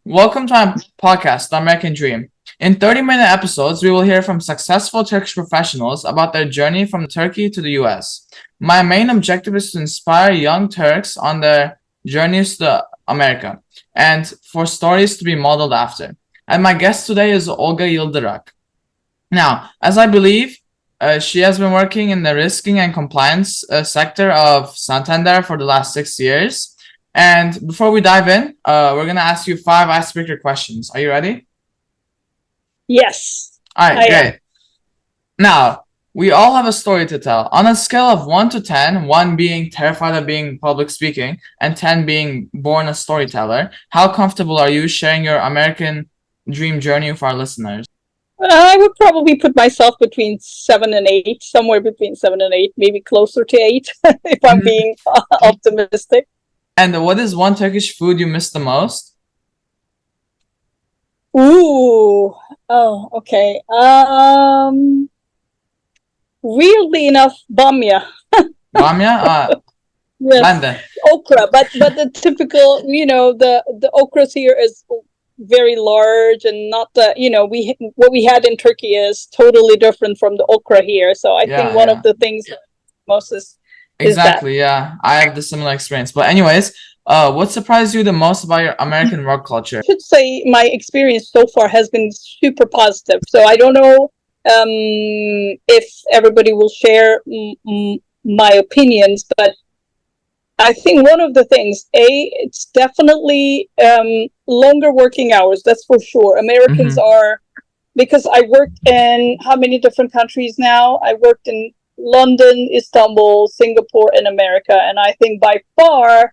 Welcome to my podcast, The American Dream. In 30-minute episodes, we will hear from successful Turkish professionals about their journey from Turkey to the US. My main objective is to inspire young Turks on their journeys to America and for stories to be modeled after. And my guest today is Olga Yıldırak. Now, as I believe, she has been working in the risking and compliance sector of Santander for the last 6 years. And before we dive in, we're going to ask you 5 icebreaker questions. Are you ready? Yes. All right, great. Now, we all have a story to tell. On a scale of 1 to 10, 1 being terrified of being public speaking and 10 being born a storyteller, how comfortable are you sharing your American dream journey with our listeners? I would probably put myself between 7 and 8, somewhere between 7 and 8, maybe closer to 8, if I'm being optimistic. And what is one Turkish food you miss the most? Ooh. Oh, okay. Weirdly enough, bamya. Bamya? Yes. Ben de. Okra, but the typical, the okras here is very large and not the, what we had in Turkey is totally different from the okra here. So I think one of the things most is exactly, yeah. I have the similar experience. But anyways, what surprised you the most about your American work culture? I should say my experience so far has been super positive. So I don't know if everybody will share my opinions, but I think one of the things, it's definitely longer working hours. That's for sure. Americans are, because I worked in how many different countries now? I worked in London, Istanbul, Singapore, and America. And I think by far,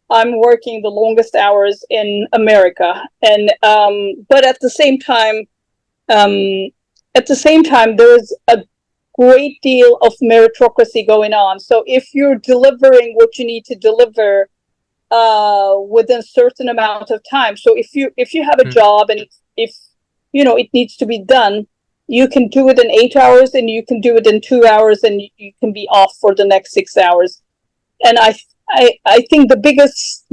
I'm working the longest hours in America. And but at the same time, there's a great deal of meritocracy going on. So if you're delivering what you need to deliver within a certain amount of time, so if you have a job and if it needs to be done, you can do it in 8 hours and you can do it in 2 hours and you can be off for the next 6 hours. And I think the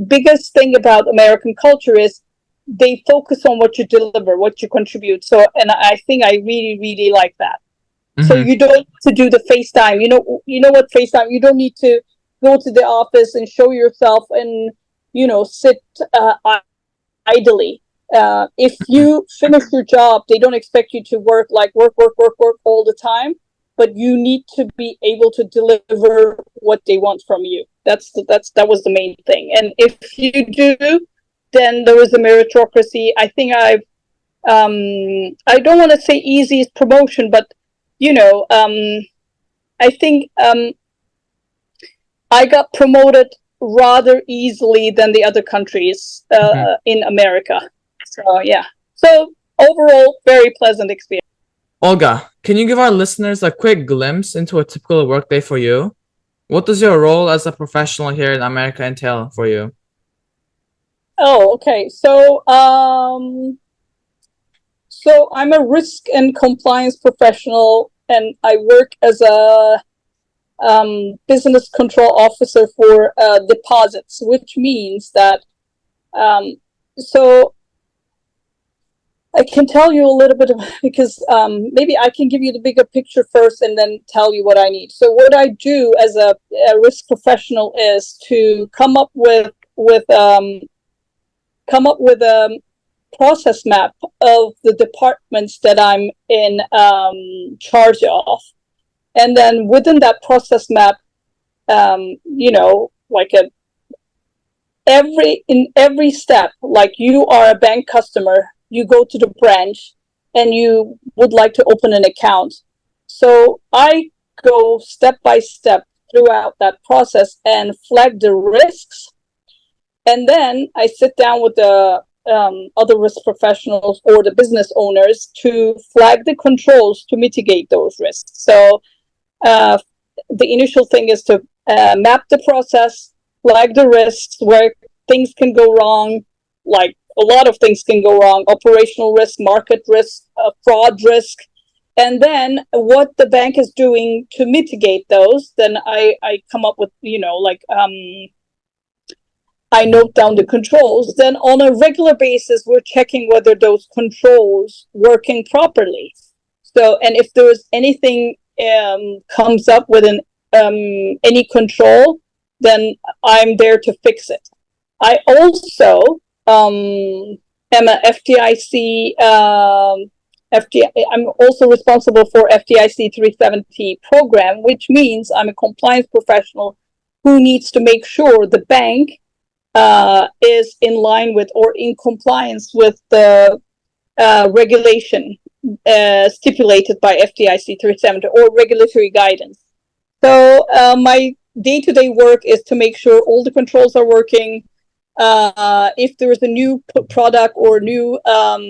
biggest thing about American culture is they focus on what you deliver, what you contribute. So, and I think I really, really like that. So you don't need to do the FaceTime. You know what FaceTime? You don't need to go to the office and show yourself and sit idly. If you finish your job, they don't expect you to work all the time, but you need to be able to deliver what they want from you. That was the main thing. And if you do, then there is a meritocracy. I think I don't want to say easiest promotion, but I think I got promoted rather easily than the other countries in America. So, yeah. So, overall, very pleasant experience. Olga, can you give our listeners a quick glimpse into a typical workday for you? What does your role as a professional here in America entail for you? Oh, okay. So I'm a risk and compliance professional, and I work as a business control officer for deposits, which means that so I can tell you a little bit of, because maybe I can give you the bigger picture first and then tell you what I need. So what I do as a risk professional is to come up with a process map of the departments that I'm in charge of, and then within that process map, like in every step, like you are a bank customer, you go to the branch and you would like to open an account. So I go step by step throughout that process and flag the risks. And then I sit down with the other risk professionals or the business owners to flag the controls to mitigate those risks. So the initial thing is to map the process, flag the risks where things can go wrong, like a lot of things can go wrong: operational risk, market risk, fraud risk, and then what the bank is doing to mitigate those. Then I come up with I note down the controls. Then on a regular basis, we're checking whether those controls working properly. So, and if there's anything comes up with any control, then I'm there to fix it. I also am a FDIC. I'm also responsible for FDIC 370 program, which means I'm a compliance professional who needs to make sure the bank is in line with or in compliance with the regulation stipulated by FDIC 370 or regulatory guidance. So my day-to-day work is to make sure all the controls are working. If there is a new product or new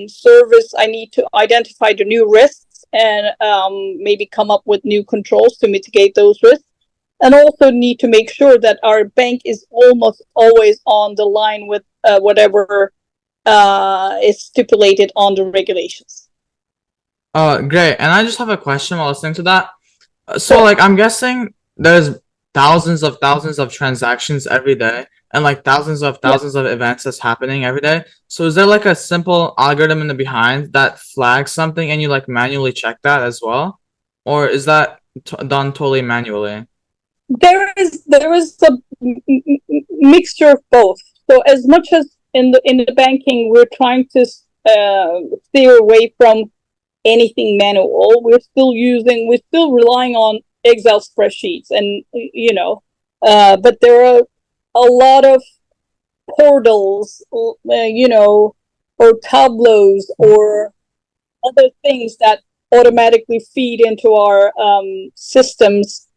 service, I need to identify the new risks and maybe come up with new controls to mitigate those risks. And also need to make sure that our bank is almost always on the line with whatever is stipulated on the regulations. Great. And I just have a question while listening to that. So, like, I'm guessing there's thousands of transactions every day, and like thousands of events that's happening every day. So, is there like a simple algorithm in the behind that flags something, and you like manually check that as well, or is that done totally manually? There is a mixture of both. So, as much as in the banking, we're trying to steer away from anything manual. We're still relying on Excel spreadsheets, and but there are a lot of portals, or tableaus or other things that automatically feed into our systems,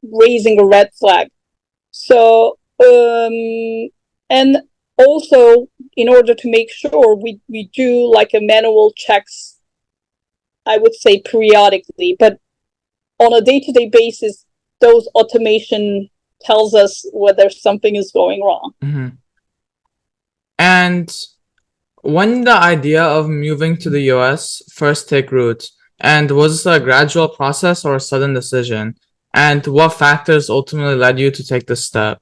raising a red flag. So and also in order to make sure we do like a manual checks, I would say periodically, but on a day-to-day basis, those automation tells us whether something is going wrong. Mm-hmm. And when the idea of moving to the US first take root, and was this a gradual process or a sudden decision? And what factors ultimately led you to take this step?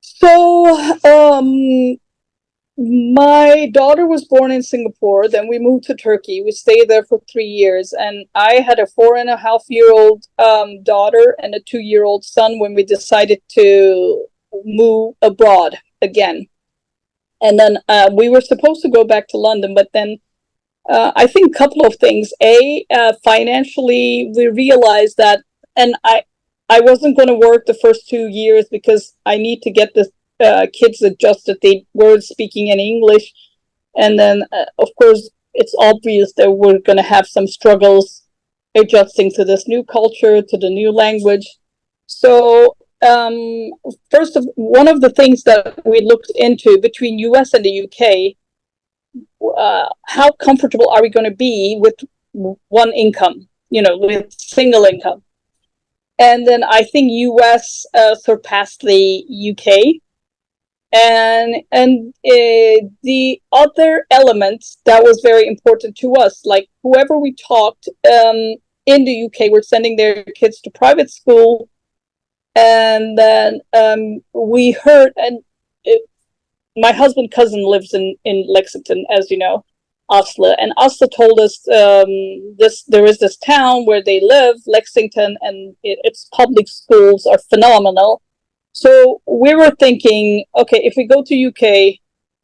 So, my daughter was born in Singapore. Then we moved to Turkey. We stayed there for 3 years, and I had a 4.5-year-old daughter and a 2-year-old son when we decided to move abroad again. And then we were supposed to go back to London, but then I think a couple of things. Financially, we realized that, and I wasn't going to work the first 2 years because I need to get the kids adjusted. They weren't speaking any English. And then, of course, it's obvious that we're going to have some struggles adjusting to this new culture, to the new language. So, one of the things that we looked into between US and the UK, how comfortable are we going to be with one income, with single income? And then I think US surpassed the UK. And the other elements that was very important to us, like whoever we talked in the UK, were sending their kids to private school. And then we heard, and my husband's cousin lives in Lexington, as you know, Oslo. And Oslo told us there is this town where they live, Lexington, and its public schools are phenomenal. So we were thinking, okay, if we go to UK,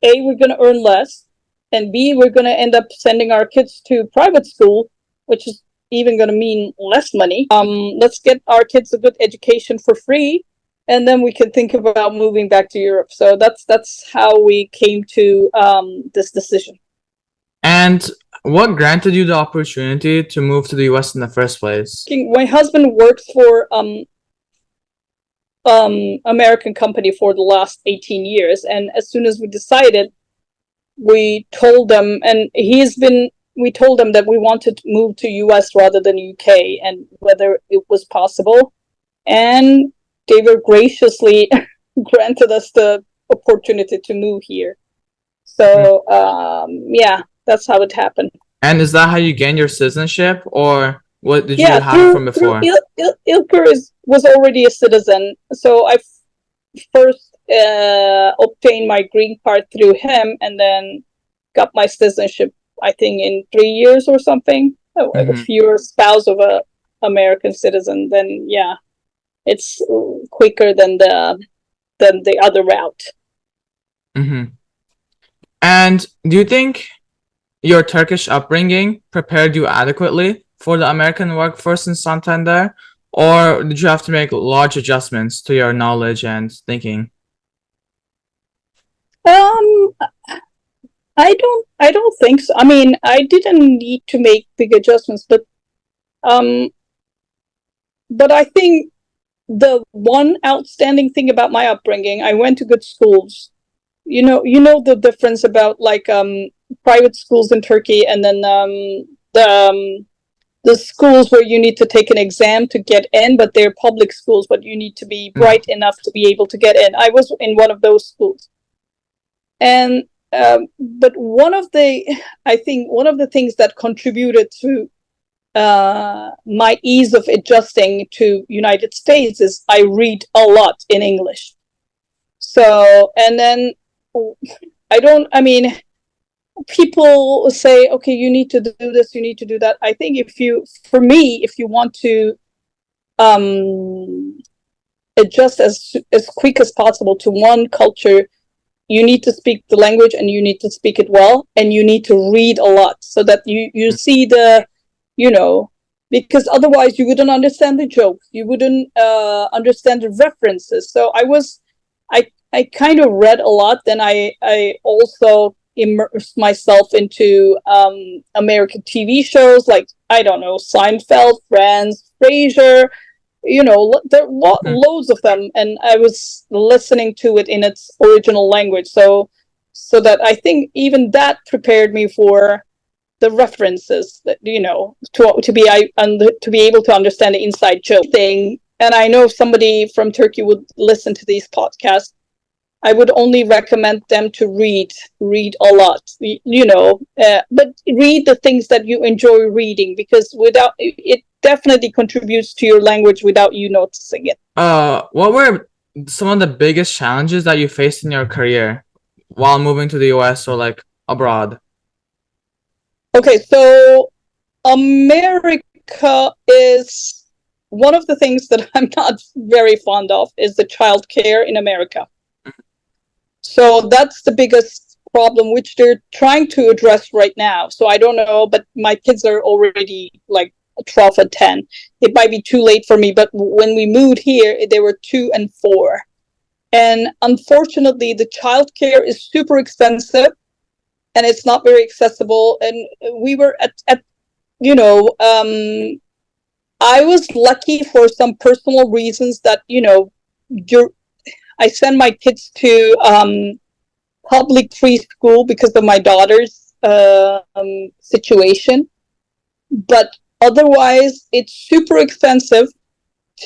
A, we're going to earn less, and B, we're going to end up sending our kids to private school, which is even going to mean less money. Let's get our kids a good education for free, and then we can think about moving back to Europe. So that's how we came to this decision. And what granted you the opportunity to move to the US in the first place? My husband works for American company for the last 18 years, and as soon as we decided, we told them, we told them that we wanted to move to US rather than UK, and whether it was possible, and they were graciously granted us the opportunity to move here. So yeah, that's how it happened. And is that how you gained your citizenship, or what did you have from before? Ilker was already a citizen, so first obtained my green card through him, and then got my citizenship, I think, in 3 years or something. If you're a spouse of a American citizen, then yeah, it's quicker than the other route. And do you think your Turkish upbringing prepared you adequately for the American workforce in Santander, or did you have to make large adjustments to your knowledge and thinking? I don't think so. I mean, I didn't need to make big adjustments, but I think the one outstanding thing about my upbringing, I went to good schools. You know the difference about like private schools in Turkey, and then the schools where you need to take an exam to get in, but they're public schools, but you need to be bright enough to be able to get in. I was in one of those schools. And but I think one of the things that contributed to my ease of adjusting to United States is I read a lot in English. So, and then I mean, people say, okay, you need to do this, you need to do that. I think if you want to adjust as quick as possible to one culture, you need to speak the language, and you need to speak it well, and you need to read a lot so that you see the, because otherwise you wouldn't understand the jokes, you wouldn't understand the references. So I kind of read a lot. Then I also immersed myself into American TV shows like, I don't know, Seinfeld, Friends, Frasier. There are loads of them, and I was listening to it in its original language. So that I think even that prepared me for the references that to be able to understand the inside joke thing. And I know if somebody from Turkey would listen to these podcasts, I would only recommend them to read a lot, but read the things that you enjoy reading, because without it definitely contributes to your language without you noticing it. What were some of the biggest challenges that you faced in your career while moving to the US or like abroad? Okay, so America is one of the things that I'm not very fond of is the childcare in America. So that's the biggest problem, which they're trying to address right now. So I don't know, but my kids are already like 12 and 10. It might be too late for me, but when we moved here, they were 2 and 4. And unfortunately, the childcare is super expensive, and it's not very accessible. And we were at I was lucky for some personal reasons that, I send my kids to public free school because of my daughter's situation. But otherwise, it's super expensive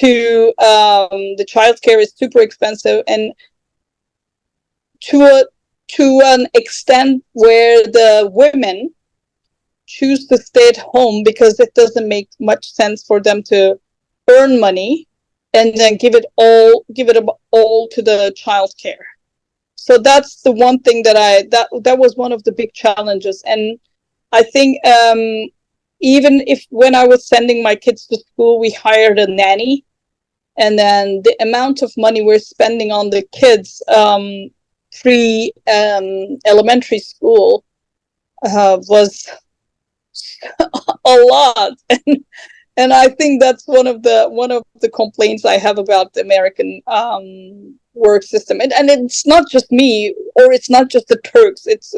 the childcare is super expensive, and to an extent where the women choose to stay at home because it doesn't make much sense for them to earn money and then give it all to the childcare. So that's the one thing that was one of the big challenges. And I think even if when I was sending my kids to school, we hired a nanny, and then the amount of money we're spending on the kids pre elementary school was a lot. And I think that's one of the complaints I have about the American work system. And it's not just me, or it's not just the Turks. It's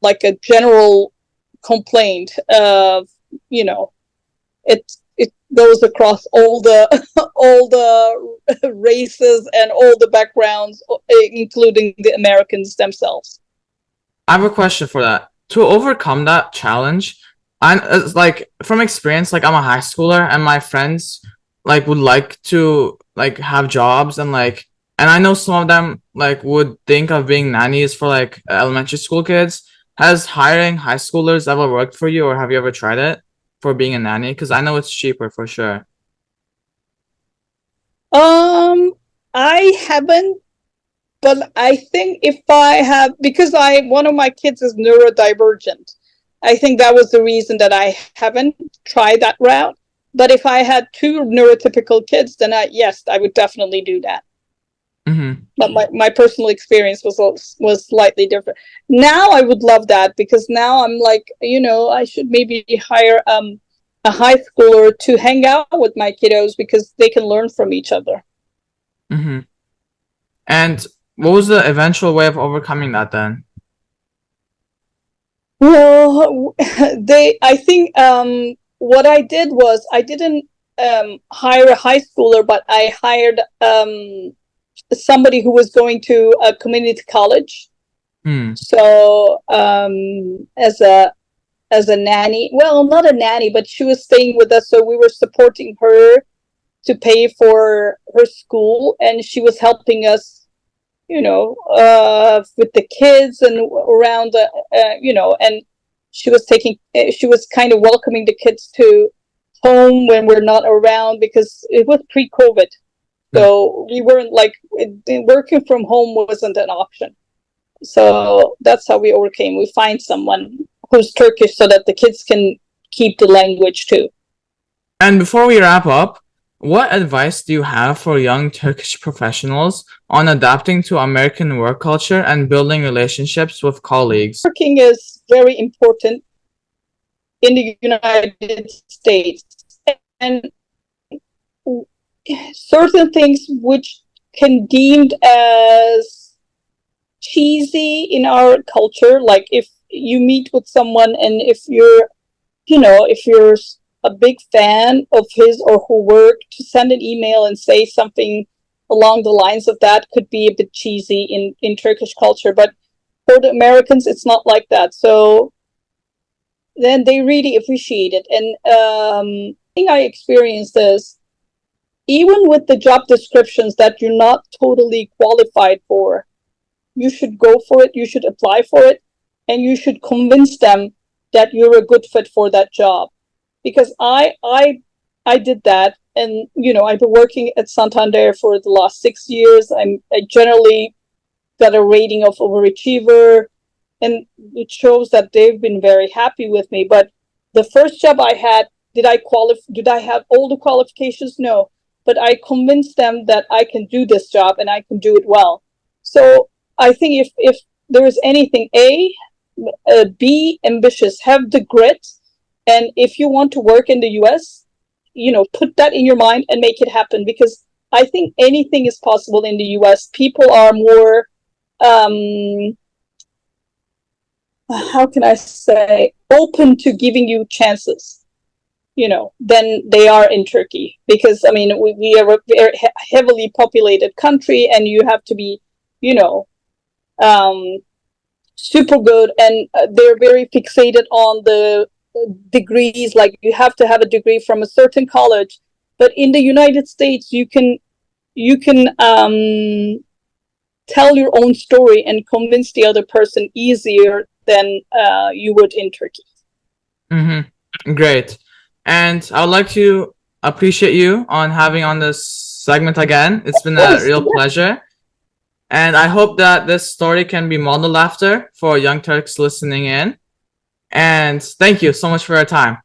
like a general complaint of, it goes across all the races and all the backgrounds, including the Americans themselves. I have a question for that. To overcome that challenge, it's like from experience, like I'm a high schooler and my friends like would like to like have jobs, and I know some of them like would think of being nannies for like elementary school kids. Has hiring high schoolers ever worked for you, or have you ever tried it for being a nanny? Because I know it's cheaper for sure. I haven't, but I think if I have, because one of my kids is neurodivergent. I think that was the reason that I haven't tried that route. But if I had two neurotypical kids, then yes, I would definitely do that. Mm-hmm. But my personal experience was slightly different. Now I would love that, because now I'm like, I should maybe hire a high schooler to hang out with my kiddos, because they can learn from each other. Mm-hmm. And what was the eventual way of overcoming that then? Well, I think what I did was, I didn't hire a high schooler, but I hired somebody who was going to a community college. So as a nanny, well, not a nanny, but she was staying with us, so we were supporting her to pay for her school, and she was helping us, with the kids and around the, and she was kind of welcoming the kids to home when we're not around, because it was pre-COVID. So we weren't like, working from home wasn't an option. So that's how we overcame. We find someone who's Turkish so that the kids can keep the language too. And before we wrap up, what advice do you have for young Turkish professionals on adapting to American work culture and building relationships with colleagues? Working is very important in the United States, and certain things which can deemed as cheesy in our culture, like if you meet with someone and if you're a big fan of his or her work, to send an email and say something along the lines of that could be a bit cheesy in Turkish culture. But for the Americans, it's not like that. So then they really appreciate it. And I think I experienced this, even with the job descriptions that you're not totally qualified for, you should go for it, you should apply for it, and you should convince them that you're a good fit for that job. Because I did that, and I've been working at Santander for the last 6 years. I generally got a rating of overachiever, and it shows that they've been very happy with me. But the first job I had, did I have all the qualifications? No, but I convinced them that I can do this job and I can do it well. So I think if there is anything, be ambitious, have the grit. And if you want to work in the US, put that in your mind and make it happen, because I think anything is possible in the US. People are more, how can I say, open to giving you chances, than they are in Turkey. Because, we are a very heavily populated country, and you have to be, super good, and they're very fixated on the degrees, like you have to have a degree from a certain college. But in the United States, you can tell your own story and convince the other person easier than you would in Turkey. Mm-hmm. Great. And I would like to appreciate you on having on this segment again. It's been a real pleasure. And I hope that this story can be modeled after for young Turks listening in. And thank you so much for your time.